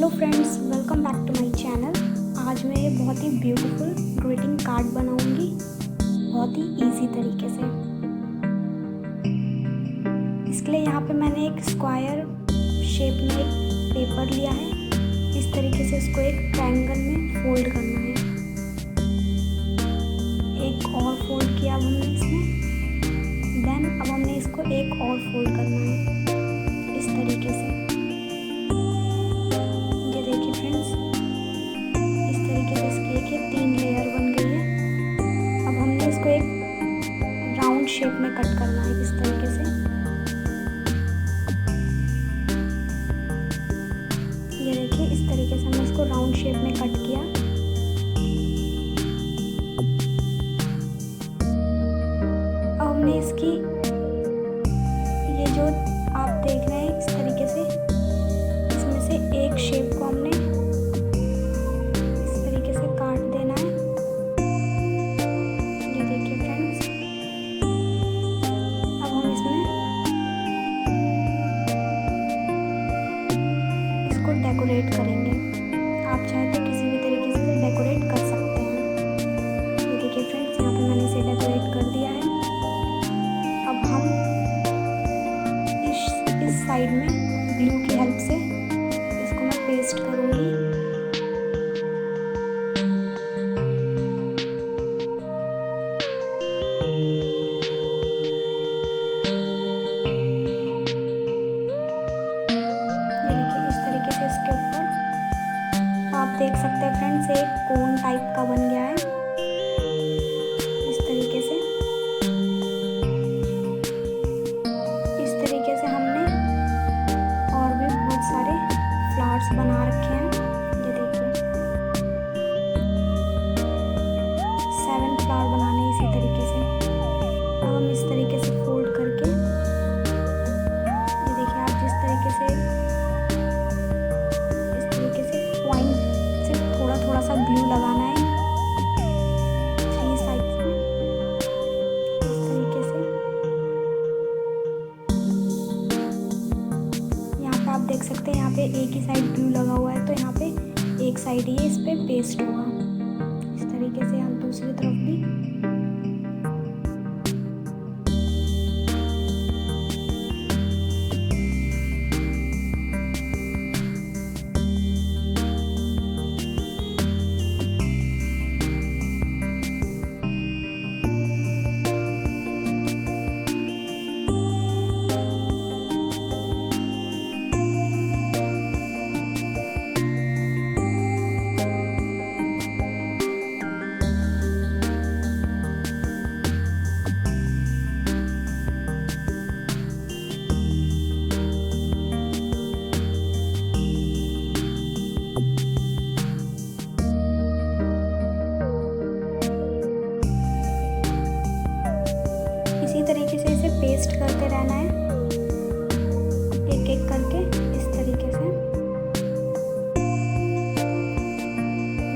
Hello friends, welcome back to my channel. आज मैं ये बहुत ही ब्यूटीफुल ग्रीटिंग कार्ड बनाऊंगी बहुत ही इजी तरीके से। इसके लिए यहाँ पे मैंने एक स्क्वायर शेप में एक पेपर लिया है। इस तरीके से इसको एक ट्रायंगल में फोल्ड करना है। एक और फोल्ड किया अब हमने इसमें। देन अब हमने इसको एक और फोल्ड करना है इस तरीके से। ये देखिए फ्रेंड्स, इस तरीके से इसकी एक 3 लेयर बन गई है। अब हमने इसको एक राउंड शेप में कट करना है इस तरीके से। ये देखिए, इस तरीके से हमने इसको राउंड शेप में कट किया। अब हमने इसकी ये जो आप देख रहे हैं इस तरीके से, इसमें से एक शेप को हमने इस तरीके से काट देना है। ये देखिए फ्रेंड्स, अब हम इसमें इसको डेकोरेट करेंगे। आप चाहे तो किसी भी तरीके से डेकोरेट कर सकते हैं। ये देखिए फ्रेंड्स, यहाँ पे मैंने इसे डेकोरेट कर दिया है। अब हम इस साइड में ग्लू की हेल्प से इसको मैं पेस्ट करूँगी। ये देखिए, इस तरीके से इसके ऊपर आप देख सकते हैं फ्रेंड्स, एक कोन टाइप का बन गया है इस तरीके से। इस तरीके से हमने और भी बहुत सारे फ्लावर्स बना रखे हैं। ये देखिए, 7 फ्लावर बनाने इसी तरीके से। अब हम इस तरीके से फोल्ड करके, ये देखिए, आप जिस तरीके से इस तरीके से पॉइंट से थोड़ा थोड़ा सा ग्लू लगाना है 3 साइड्स में इस तरीके से। यहाँ पे आप देख सकते हैं, यहाँ पे एक ही साइड ग्लू लगा हुआ है, तो यहाँ पे एक साइड ही इस पे पेस्ट होगा। इस तरीके से हम दूसरी तरफ भी। इसी तरीके से इसे पेस्ट करते रहना है एक एक करके इस तरीके से।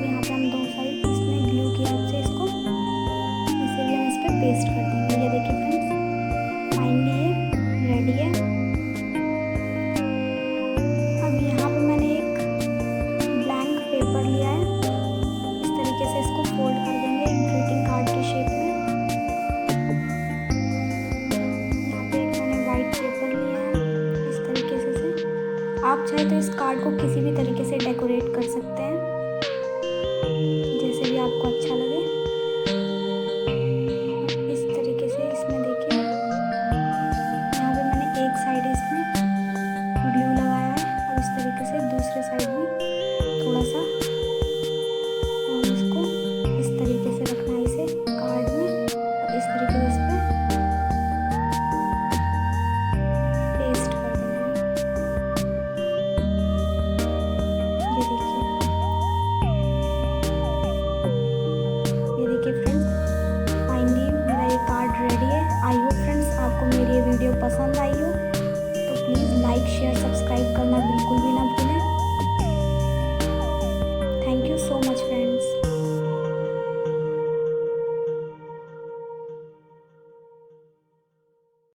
यहाँ पे हम 2 साइड इसमें ग्लू की हेल्प से इसको इसे भी हम इस पे पेस्ट कर देंगे। ये देखिए फ्रेंड्स, फाइनली ये रेडी है। अब यहाँ पे मैंने एक ब्लैंक पेपर लिया है। इस तरीके से इसको फोल्ड कर देंगे एक ग्रीटिंग कार्ड के शेप में। आप चाहे तो इस कार्ड को किसी भी तरीके से डेकोरेट कर सकते हैं, जैसे भी आपको अच्छा लगे। इस तरीके से इसमें देखिए, यहाँ पे मैंने एक साइड इसमें ग्लू लगाया है। और इस तरीके से दूसरे साइड भी थोड़ा सा, और इसको इस तरीके से रखना है इसे कार्ड में। और इस तरीके से इस पे पेस्ट कर देना है। ये देखिए फ्रेंड्स, फाइनली मेरा ये कार्ड रेडी है। आई होप फ्रेंड्स आपको मेरी ये वीडियो पसंद आई हो, तो प्लीज़ लाइक शेयर सब्सक्राइब करना बिल्कुल भी ना भूलें।